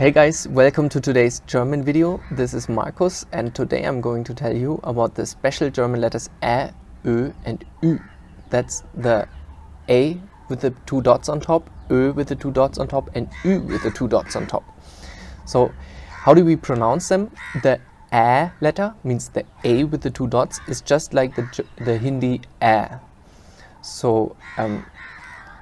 Hey guys, welcome to today's German video. This is Markus and today I'm going to tell you about the special German letters Ä, Ö and Ü. That's the A with the two dots on top, Ö with the two dots on top and Ü with the two dots on top. So how do we pronounce them? The Ä letter means the A with the two dots is just like the Hindi Ä. So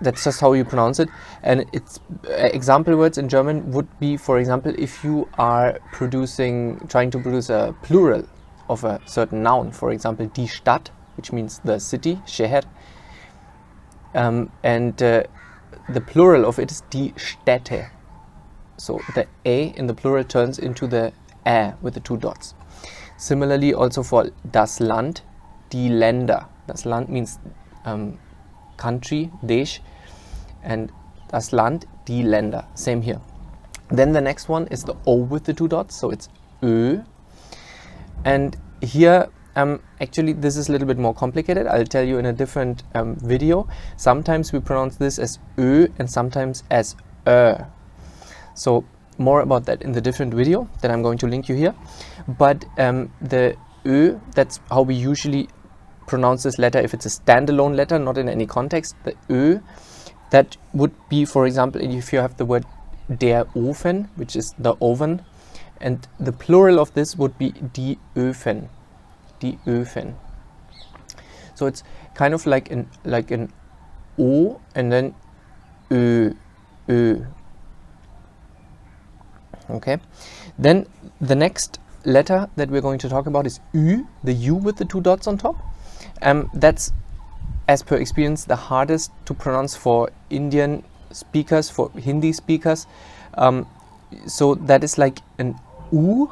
that's just how you pronounce it, and its example words in German would be, for example, if you are trying to produce a plural of a certain noun, for example, die Stadt, which means the city, Şehir, and the plural of it is die Städte. So the A in the plural turns into the Ä with the two dots. Similarly, also for das Land, die Länder. Das Land means country, Desh, and das Land, die Länder. Same here. Then the next one is the O with the two dots, so it's Ö. And here, actually, this is a little bit more complicated. I'll tell you in a different video. Sometimes we pronounce this as Ö and sometimes as Ö. So more about that in the different video that I'm going to link you here. But the Ö, that's how we usually pronounce this letter if it's a standalone letter, not in any context. The Ö, that would be, for example, if you have the word der Ofen, which is the oven, and the plural of this would be die Öfen, die Öfen. So it's kind of like an O and then Ö, Ö. Okay, then the next letter that we're going to talk about is Ü, the U with the two dots on top. That's, as per experience, the hardest to pronounce for Indian speakers, for Hindi speakers. So that is like an U.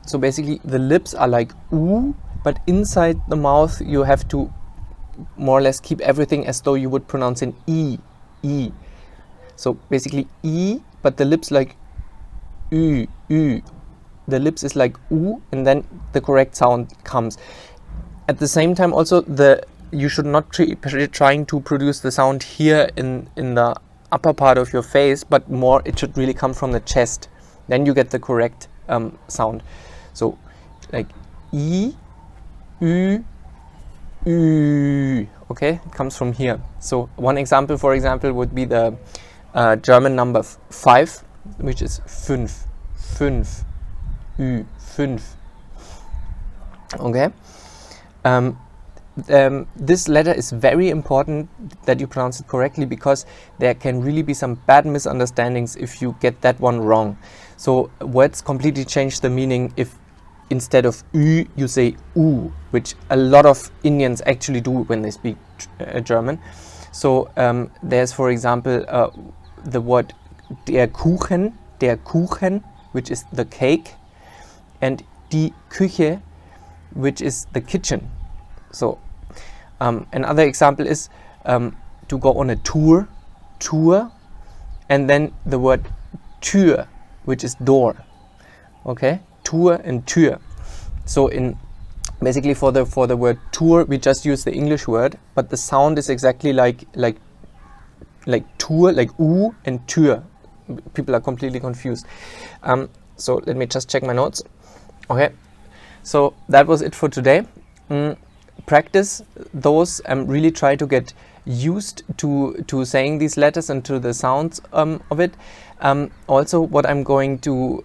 So basically the lips are like U, but inside the mouth you have to more or less keep everything as though you would pronounce an E. E. So basically E, but the lips like Ü, Ü. The lips is like U, and then the correct sound comes. At the same time, also you should not trying to produce the sound here in the upper part of your face, but more it should really come from the chest. Then you get the correct sound. So like I, Ü, Ü. Okay, it comes from here. So one example, for example, would be the German number 5, which is fünf, fünf, Ü, fünf. Okay. This letter is very important that you pronounce it correctly, because there can really be some bad misunderstandings if you get that one wrong. So words completely change the meaning if instead of Ü you say U, which a lot of Indians actually do when they speak German. So there's, for example, the word der Kuchen, which is the cake, and die Küche, which is the kitchen. So another example is to go on a tour, and then the word Tür, which is door. Okay, Tour and Tür. So basically for the word tour we just use the English word, but the sound is exactly like tour, like U and Tür. People are completely confused. So let me just check my notes. Okay, so that was it for today. Practice those and really try to get used to saying these letters and to the sounds of it. Also, what I'm going to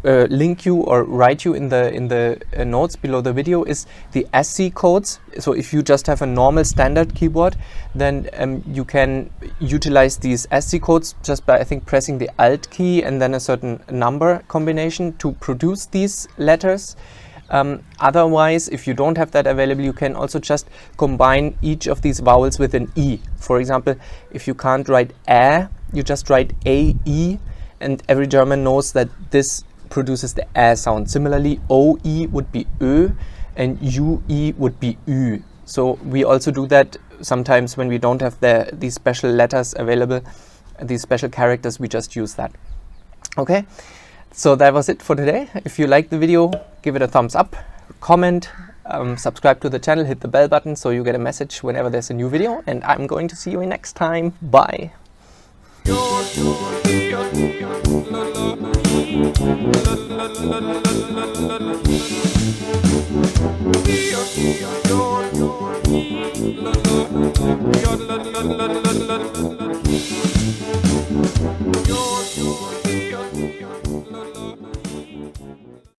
link you or write you in the notes below the video is the ASCII codes. So if you just have a normal standard keyboard, then you can utilize these ASCII codes just by, I think, pressing the Alt key and then a certain number combination to produce these letters. Otherwise, if you don't have that available, you can also just combine each of these vowels with an E. For example, if you can't write Ä, you just write AE, and every German knows that this produces the Ä sound. Similarly, OE would be Ö and UE would be Ü. So we also do that sometimes when we don't have these special letters available, these special characters, we just use that. Okay, so that was it for today. If you liked the video, give it a thumbs up, comment, subscribe to the channel, hit the bell button so you get a message whenever there's a new video, and I'm going to see you next time. Bye. Yo,